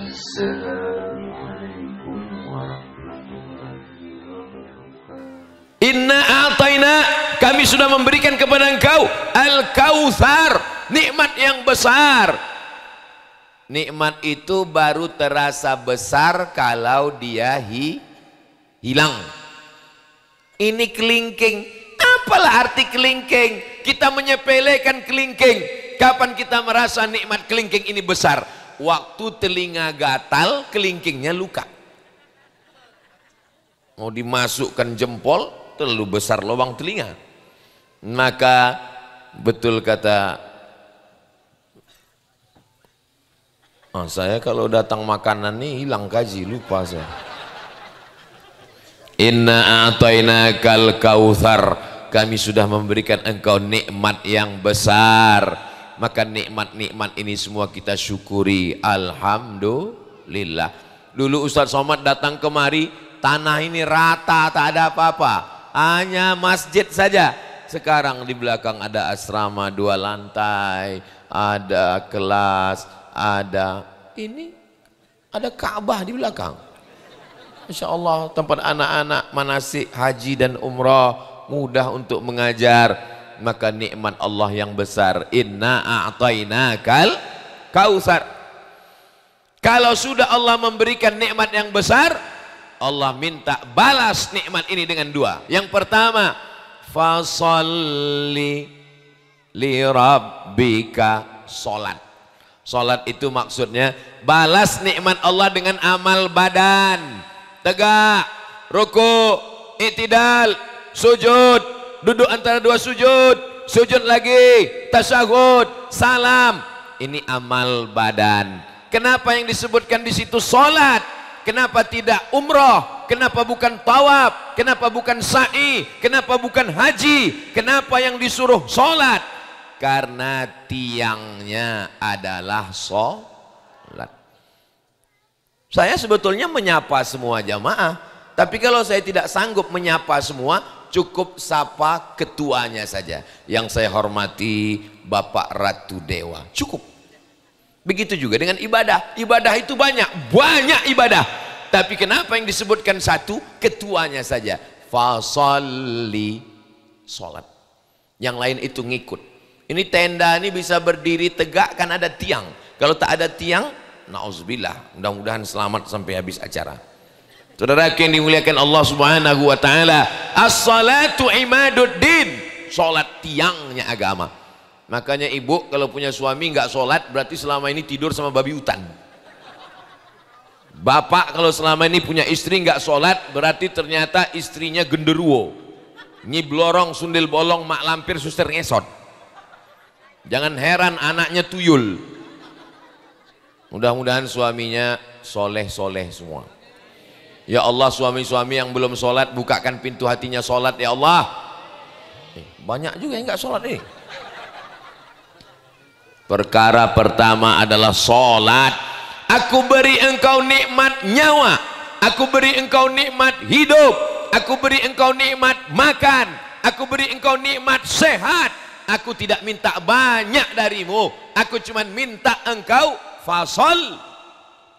Assalamualaikum warahmatullahi wabarakatuh. Inna a'tayna, kami sudah memberikan kepada engkau al-kautsar, nikmat yang besar. Nikmat itu baru terasa besar kalau dia hilang. Ini kelingking. Apalah arti kelingking? Kita menyepelekan kelingking. Kapan kita merasa nikmat kelingking ini besar? Waktu telinga gatal, kelingkingnya luka. Mau dimasukkan jempol, terlalu besar lubang telinga. Maka betul kata saya, kalau datang makanan nih hilang gaji, lupa saya. Inna a'tainakal kautsar, kami sudah memberikan engkau nikmat yang besar. Maka nikmat-nikmat ini semua kita syukuri, alhamdulillah. Dulu Ustaz Somad datang kemari, tanah ini rata, tak ada apa-apa, hanya masjid saja. Sekarang di belakang ada asrama 2 lantai, ada kelas, ada Ka'bah di belakang. Masya Allah, tempat anak-anak manasik haji dan umrah, mudah untuk mengajar. Maka nikmat Allah yang besar. Inna a'tainakal kautsar. Kalau sudah Allah memberikan nikmat yang besar, Allah minta balas nikmat ini dengan 2. Yang pertama, fasalli li rabbika, salat. Salat itu maksudnya balas nikmat Allah dengan amal badan. Tegak, ruku, i'tidal, sujud, duduk antara 2 sujud, sujud lagi, tasyahud, salam. Ini amal badan. Kenapa yang disebutkan di situ salat? Kenapa tidak umrah? Kenapa bukan tawaf? Kenapa bukan sa'i? Kenapa bukan haji? Kenapa yang disuruh salat? Karena tiangnya adalah salat. Saya sebetulnya menyapa semua jamaah, tapi kalau saya tidak sanggup menyapa semua, cukup sapa ketuanya saja. Yang saya hormati Bapak Ratu Dewa, cukup. Begitu juga dengan ibadah. Ibadah itu banyak ibadah. Tapi kenapa yang disebutkan satu? Ketuanya saja. Fasalli, salat. Yang lain itu ngikut. Ini tenda ini bisa berdiri tegak kan ada tiang. Kalau tak ada tiang, na'udzubillah, mudah-mudahan selamat sampai habis acara. Saudara yang dimuliakan Allah Subhanahu wa taala, as-salatu imaduddin, salat tiangnya agama. Makanya ibu kalau punya suami nggak salat, berarti selama ini tidur sama babi hutan. Bapak kalau selama ini punya istri nggak salat, berarti ternyata istrinya genderuwo, nyiblorong, sundel bolong, mak lampir, suster ngesot. Jangan heran anaknya tuyul. Mudah-mudahan suaminya soleh-soleh semua. Ya Allah, suami-suami yang belum sholat, bukakan pintu hatinya sholat ya Allah. Banyak juga yang nggak sholat nih. Perkara pertama adalah sholat. Aku beri engkau nikmat nyawa, aku beri engkau nikmat hidup, aku beri engkau nikmat makan, aku beri engkau nikmat sehat. Aku tidak minta banyak darimu, aku cuma minta engkau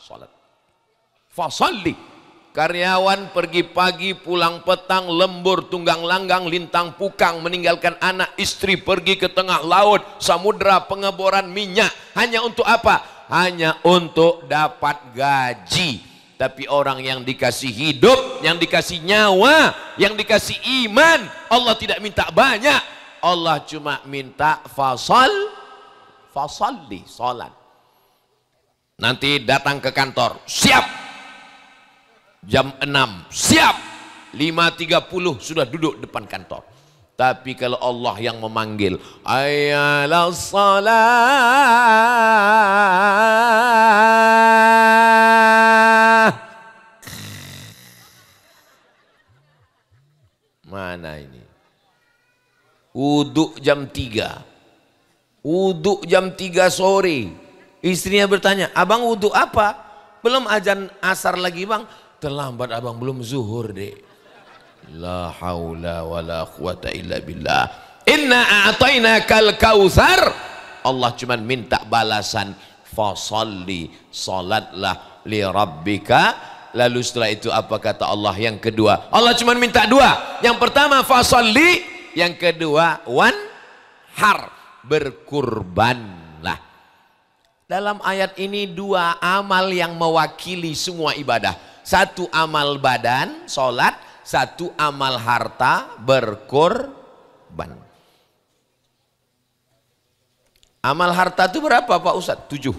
sholat. Fasalli. Karyawan pergi pagi pulang petang, lembur tunggang langgang lintang pukang, meninggalkan anak istri pergi ke tengah laut samudra pengeboran minyak. Hanya untuk apa? Hanya untuk dapat gaji. Tapi orang yang dikasih hidup, yang dikasih nyawa, yang dikasih iman, Allah tidak minta banyak. Allah cuma minta fasalli, salat. Nanti datang ke kantor, siap jam 6, siap 5.30 sudah duduk depan kantor. Tapi kalau Allah yang memanggil, ayalah salat, mana ini? Wudhu jam 3, wudhu jam 3 sore. Istrinya bertanya, abang wudhu apa? Belum azan asar lagi bang. Terlambat abang, belum zuhur deh. La haula wa la quwata illa billah. Inna a'tainakal kautsar. Allah cuma minta balasan, fasalli, salatlah li rabbika. Lalu setelah itu apa kata Allah yang kedua? Allah cuma minta dua. Yang pertama fasalli, yang kedua wanhar, berkurbanlah. Dalam ayat ini dua amal yang mewakili semua ibadah. Satu amal badan, sholat. Satu amal harta, berkurban. Amal harta itu berapa Pak Ustadz? 7.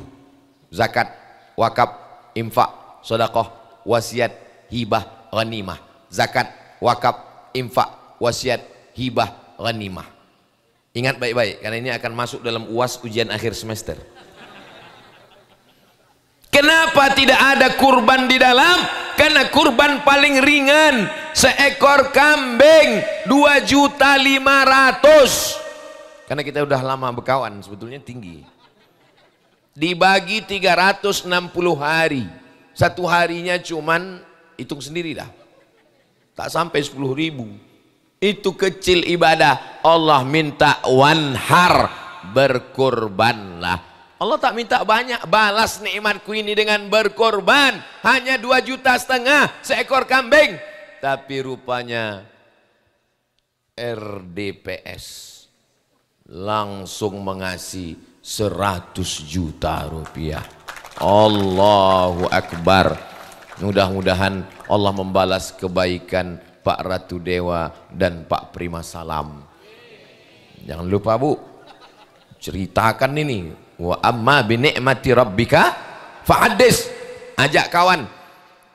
Zakat, wakaf, infak, sedekah, wasiat, hibah, ghanimah. Zakat, wakaf, infak, wasiat, hibah, ghanimah. Ingat baik-baik karena ini akan masuk dalam UAS ujian akhir semester. Kenapa tidak ada kurban di dalam? Karena kurban paling ringan, seekor kambing 2.500.000. Karena kita udah lama berkawan, sebetulnya tinggi. Dibagi 360 hari. Satu harinya cuman hitung sendiri dah. Tak sampai 10.000. Itu kecil ibadah. Allah minta wanhar, berkorbanlah. Allah tak minta banyak, balas nikmatku ini dengan berkorban. Hanya 2,5 juta seekor kambing. Tapi rupanya RDPS langsung mengasih 100 juta rupiah. Allahu Akbar. Mudah-mudahan Allah membalas kebaikan Pak Ratu Dewa dan Pak Prima Salam. Jangan lupa Bu, ceritakan ini. Wa amma bi ni'mati rabbika fahaddis. Ajak kawan.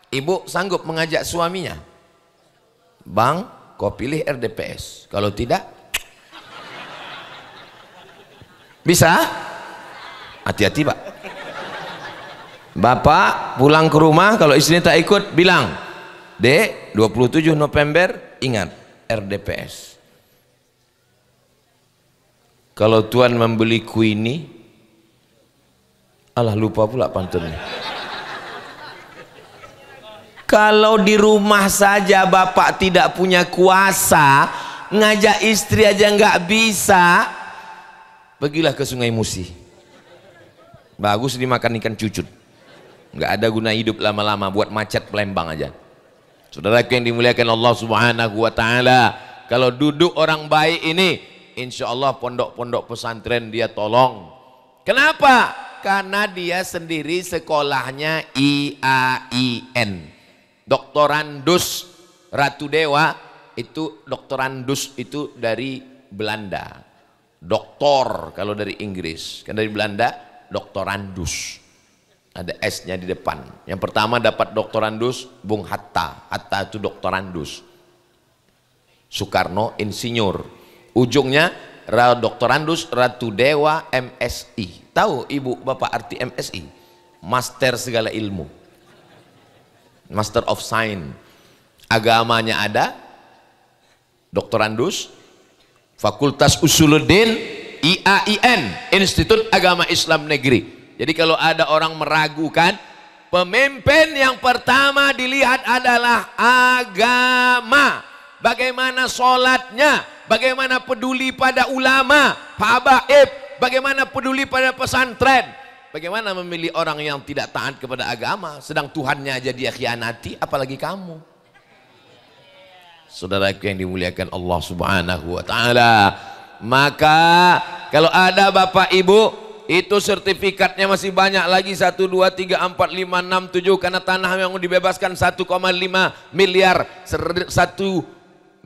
Ibu sanggup mengajak suaminya, Bang, kau pilih RDPS. Kalau tidak, bisa? Hati-hati Pak. Bapak pulang ke rumah, kalau istrinya tak ikut, bilang, Dek, 27 November, ingat, RDPS. Kalau Tuhan membeli kuini, alah lupa pula pantunnya. Kalau di rumah saja bapak tidak punya kuasa, ngajak istri aja nggak bisa, pergilah ke Sungai Musi. Bagus dimakan ikan cucut. Nggak ada guna hidup lama-lama, buat macet Palembang aja. Saudaraku yang dimuliakan Allah Subhanahu wa Ta'ala, kalau duduk orang baik ini, insya Allah pondok-pondok pesantren dia tolong. Kenapa? Karena dia sendiri sekolahnya IAIN, doktorandus. Ratu Dewa itu doktorandus, itu dari Belanda. Doktor kalau dari Inggris, kan dari Belanda doktorandus. Ada S-nya di depan. Yang pertama dapat doktorandus Bung Hatta. Hatta itu doktorandus. Soekarno insinyur. Ujungnya doktorandus Ratu Dewa MSI. Tahu ibu bapak arti MSI? Master segala ilmu, Master of Science. Agamanya ada, doktorandus, Fakultas Usuluddin, IAIN, Institut Agama Islam Negeri. Jadi kalau ada orang meragukan, pemimpin yang pertama dilihat adalah agama. Bagaimana sholatnya, bagaimana peduli pada ulama, habaib, bagaimana peduli pada pesantren, bagaimana memilih orang yang tidak taat kepada agama, sedang Tuhannya aja dia khianati, apalagi kamu. Saudaraku yang dimuliakan Allah Subhanahu wa Ta'ala, maka kalau ada bapak ibu, itu sertifikatnya masih banyak lagi, 1, 2, 3, 4, 5, 6, 7, karena tanah yang dibebaskan 1,5 miliar, 1.500.000.000.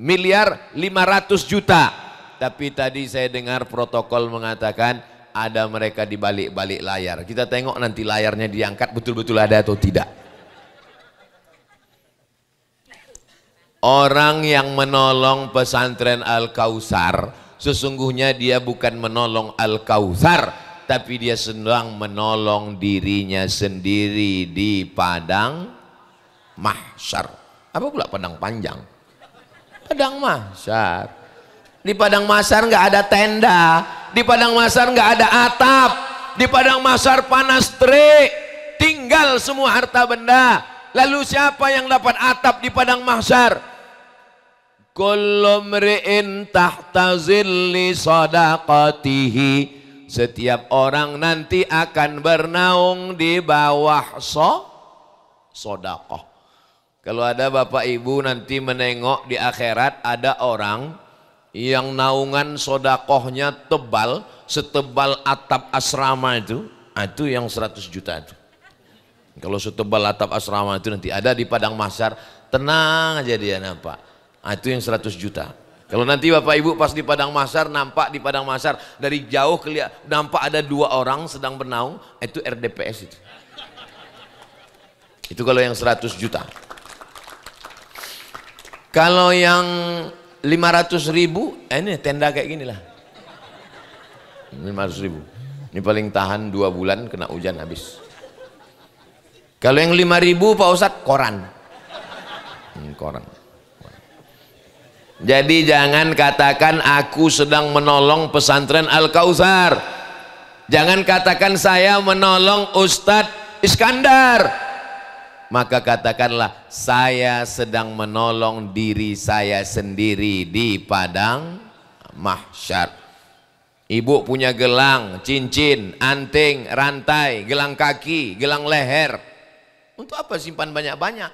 Tapi tadi saya dengar protokol mengatakan ada mereka di balik-balik layar. Kita tengok nanti layarnya diangkat betul-betul ada atau tidak. Orang yang menolong pesantren Al-Kautsar, sesungguhnya dia bukan menolong Al-Kautsar, tapi dia sedang menolong dirinya sendiri di padang mahsyar. Apa pula padang panjang? Padang mahsyar. Di padang mahsyar nggak ada tenda, di padang mahsyar nggak ada atap, di padang mahsyar panas terik, tinggal semua harta benda. Lalu siapa yang dapat atap di padang mahsyar? Kullu mri'in tahta zilli sadaqatihi. Setiap orang nanti akan bernaung di bawah sodakoh. Kalau ada bapak ibu nanti menengok di akhirat ada orang yang naungan sodakohnya tebal, setebal atap asrama itu yang 100 juta itu. Kalau setebal atap asrama itu nanti ada di padang mahsyar, tenang aja dia nampak. Itu yang 100 juta. Kalau nanti bapak ibu pas di padang mahsyar, nampak di padang mahsyar dari jauh kelihatan nampak ada 2 orang sedang bernaung, itu RDPS itu. Itu kalau yang 100 juta. Kalau yang 500 ribu, ini tenda kayak gini lah. 500 ribu. Ini paling tahan 2 bulan kena hujan habis. Kalau yang 5.000 Pak Ustadz, koran. Koran. Jadi jangan katakan aku sedang menolong pesantren Al-Kautsar. Jangan katakan saya menolong Ustadz Iskandar. Maka katakanlah saya sedang menolong diri saya sendiri di padang mahsyar. Ibu punya gelang, cincin, anting, rantai, gelang kaki, gelang leher. Untuk apa simpan banyak-banyak?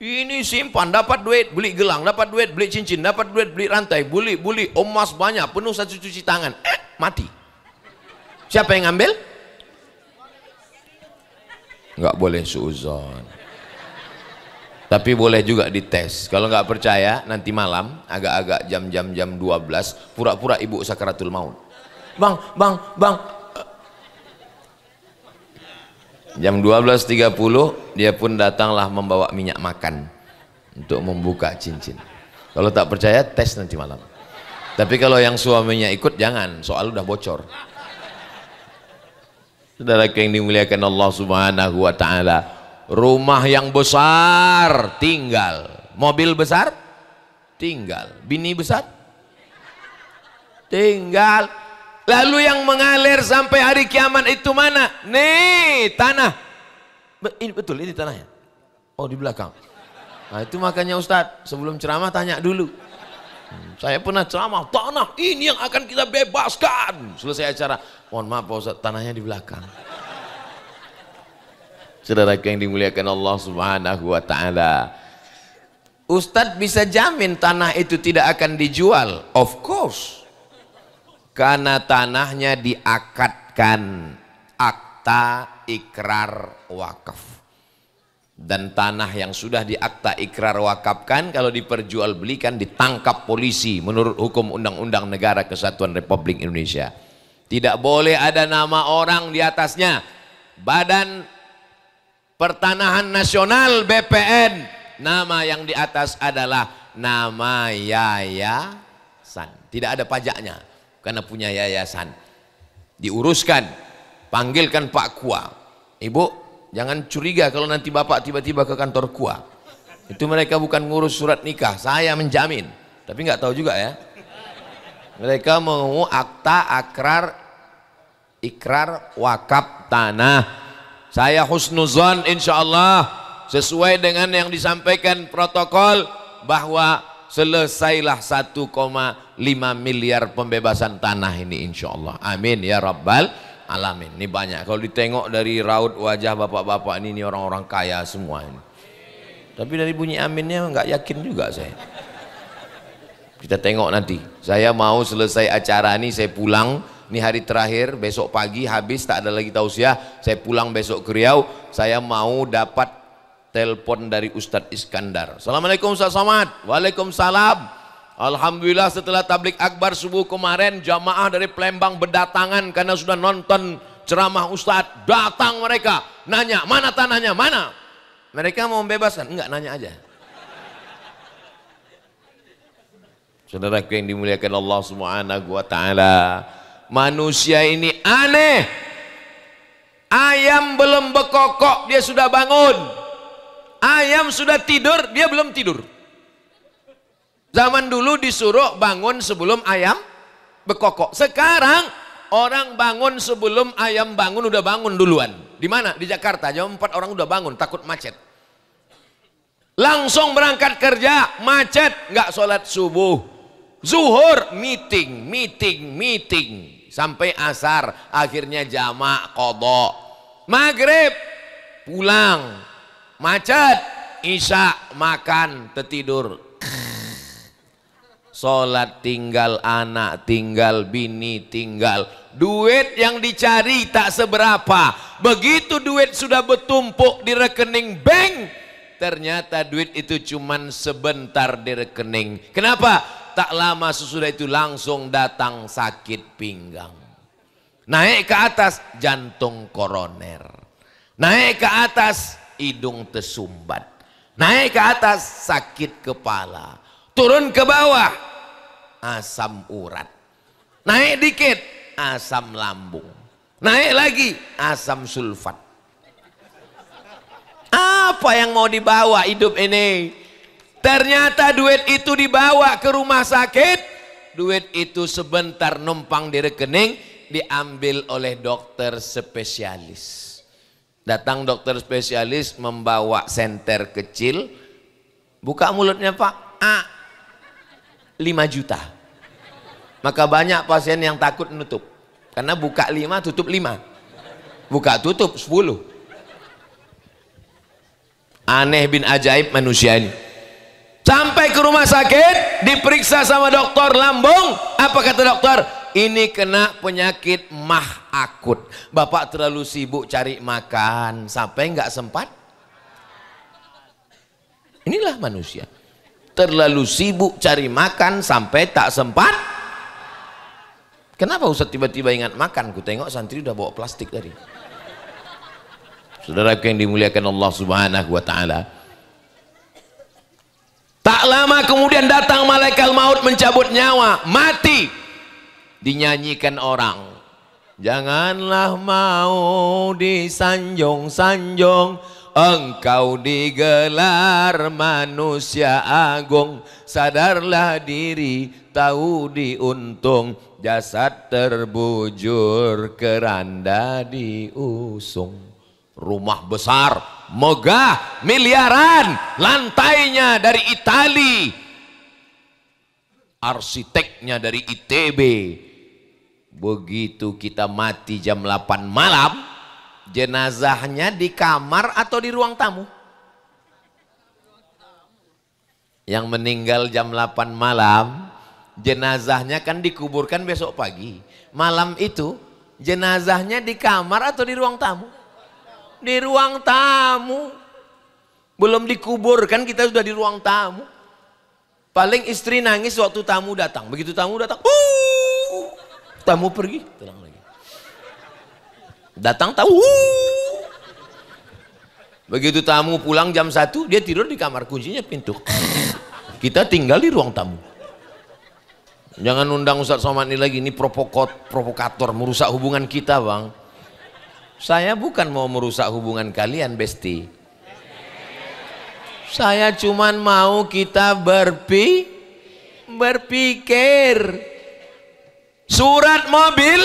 Ini simpan, dapat duit beli gelang, dapat duit beli cincin, dapat duit beli rantai, beli emas banyak, penuh 1 cuci tangan, mati. Siapa yang ngambil? Nggak boleh suuzon. Tapi boleh juga dites. Kalau nggak percaya, nanti malam agak-agak jam 12, pura-pura ibu sakaratul maut. Bang. Jam 12.30 dia pun datanglah membawa minyak makan untuk membuka cincin. Kalau tak percaya tes nanti malam. Tapi kalau yang suaminya ikut jangan, soal udah bocor. Saudara yang dimuliakan Allah Subhanahu wa taala, rumah yang besar tinggal, mobil besar tinggal, bini besar tinggal. Lalu yang mengalir sampai hari kiamat itu mana? Nih tanah. Ini betul, ini tanahnya. Oh di belakang. Nah itu makanya Ustadz sebelum ceramah tanya dulu. Saya pernah ceramah, tanah ini yang akan kita bebaskan. Selesai acara, mohon maaf Pak Ustadz, tanahnya di belakang. Saudara yang dimuliakan Allah Subhanahu wa taala, Ustadz bisa jamin tanah itu tidak akan dijual? Of course. Karena tanahnya diakadkan akta ikrar wakaf. Dan tanah yang sudah diakta ikrar wakafkan kalau diperjualbelikan ditangkap polisi menurut hukum Undang-Undang Negara Kesatuan Republik Indonesia. Tidak boleh ada nama orang di atasnya. Badan Pertanahan Nasional BPN, nama yang di atas adalah nama yayasan. Tidak ada pajaknya. Karena punya yayasan, diuruskan, panggilkan Pak Kua. Ibu jangan curiga kalau nanti bapak tiba-tiba ke kantor Kua, itu mereka bukan ngurus surat nikah, saya menjamin. Tapi nggak tahu juga ya, mereka mau akta ikrar wakaf tanah. Saya husnuzon insya Allah sesuai dengan yang disampaikan protokol bahwa selesailah 1,5 miliar pembebasan tanah ini insya Allah. Amin ya rabbal alamin. Ini banyak. Kalau ditengok dari raut wajah bapak-bapak ini orang-orang kaya semua ini. Tapi dari bunyi aminnya nggak yakin juga saya. Kita tengok nanti. Saya mau selesai acara ini saya pulang. Ini hari terakhir, besok pagi habis tak ada lagi tausiah. Saya pulang besok ke Riau. Saya mau dapat telepon dari Ustadz Iskandar. Assalamualaikum Ustadz Somad. Waalaikumsalam. Alhamdulillah setelah tablik akbar subuh kemarin jamaah dari Palembang berdatangan karena sudah nonton ceramah Ustadz. Datang mereka nanya mana tanahnya, mana? Mereka mau membebaskan? Enggak, nanya aja. Saudara yang dimuliakan Allah Subhanahu wa taala, manusia ini aneh. Ayam belum bekokok dia sudah bangun. Ayam sudah tidur, dia belum tidur. Zaman dulu disuruh bangun sebelum ayam bekokok. Sekarang orang bangun sebelum ayam bangun, udah bangun duluan. Di mana? Di Jakarta. Jam 4 orang udah bangun, takut macet. Langsung berangkat kerja, macet, nggak sholat subuh. Zuhur, meeting. Sampai asar, akhirnya jamak qadha. Maghrib, pulang. macet, isya makan tertidur. Sholat tinggal, anak tinggal, bini tinggal, duit yang dicari tak seberapa. Begitu duit sudah bertumpuk di rekening bank, ternyata duit itu cuman sebentar di rekening. Kenapa? Tak lama sesudah itu langsung datang sakit pinggang. Naik ke atas jantung koroner, naik ke atas hidung tersumbat, naik ke atas sakit kepala, turun ke bawah asam urat, naik dikit asam lambung, naik lagi asam sulfat. Apa yang mau dibawa hidup ini? Ternyata duit itu dibawa ke rumah sakit, duit itu sebentar numpang di rekening, diambil oleh dokter spesialis. Datang dokter spesialis membawa senter kecil, buka mulutnya Pak, 5 juta. Maka banyak pasien yang takut menutup, karena buka 5 tutup 5, buka tutup 10. Aneh bin ajaib manusia ini. Sampai ke rumah sakit, diperiksa sama dokter lambung. Apa kata dokter? Ini kena penyakit mah akut. Bapak terlalu sibuk cari makan sampai nggak sempat. Inilah manusia, terlalu sibuk cari makan sampai tak sempat. Kenapa Ustaz tiba-tiba ingat makan? Ku tengok santri udah bawa plastik tadi. Saudara yang dimuliakan Allah Subhanahu wa taala. Tak lama kemudian datang malaikat maut mencabut nyawa, mati. Dinyanyikan orang, janganlah mau disanjung-sanjung, engkau digelar manusia agung. Sadarlah diri, tahu diuntung, jasad terbujur, keranda diusung. Rumah besar, megah, miliaran, lantainya dari Itali, arsiteknya dari ITB. Begitu kita mati jam 8 malam, jenazahnya di kamar atau di ruang tamu? Yang meninggal jam 8 malam, jenazahnya kan dikuburkan besok pagi. Malam itu jenazahnya di kamar atau di ruang tamu? Di ruang tamu. Belum dikuburkan kita sudah di ruang tamu. Paling istri nangis waktu tamu datang. Begitu tamu datang, tamu pergi, tenang lagi. Datang tamu. Begitu tamu pulang jam 1, dia tidur di kamar, kuncinya pintu. Kita tinggal di ruang tamu. Jangan undang Ustaz Somad ini lagi, ini provokator, merusak hubungan kita bang. Saya bukan mau merusak hubungan kalian besti. Saya cuman mau kita berpikir. Surat mobil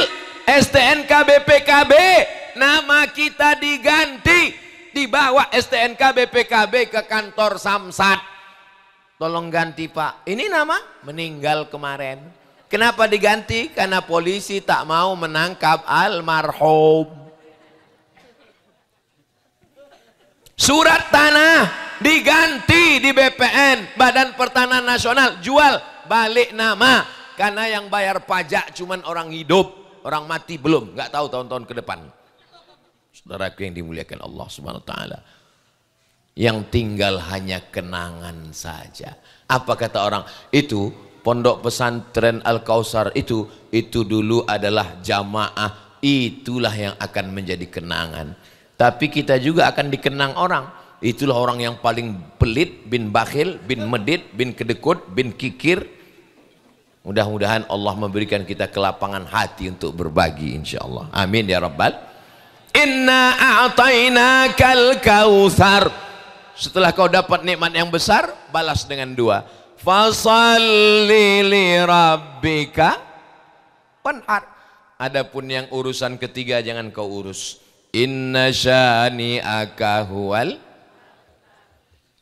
STNK BPKB, nama kita diganti, dibawa STNK BPKB ke kantor Samsat. Tolong ganti Pak, ini nama meninggal kemarin. Kenapa diganti? Karena polisi tak mau menangkap almarhum. Surat tanah diganti di BPN, Badan Pertanahan Nasional, jual balik nama. Karena yang bayar pajak cuman orang hidup, orang mati belum, nggak tahu tahun-tahun ke depan. Saudaraku yang dimuliakan Allah Subhanahu wa taala. Yang tinggal hanya kenangan saja. Apa kata orang? Itu pondok pesantren Al-Kausar itu dulu adalah jamaah, itulah yang akan menjadi kenangan. Tapi kita juga akan dikenang orang. Itulah orang yang paling pelit, bin bakhil, bin medit, bin kedekut, bin kikir. Mudah-mudahan Allah memberikan kita kelapangan hati untuk berbagi insyaallah. Amin ya rabbal. Inna a'tainakal kautsar. Setelah kau dapat nikmat yang besar, balas dengan 2. Fasalli li rabbika wanhar. Adapun yang urusan ketiga jangan kau urus. Inna syani'aka huwal.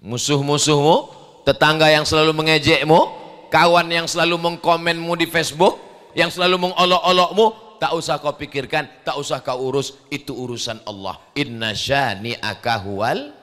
Musuh-musuhmu, tetangga yang selalu mengejekmu, kawan yang selalu mengkomenmu di Facebook, yang selalu mengolok-olokmu, tak usah kau pikirkan, tak usah kau urus, itu urusan Allah. Inna syani'aka huwal.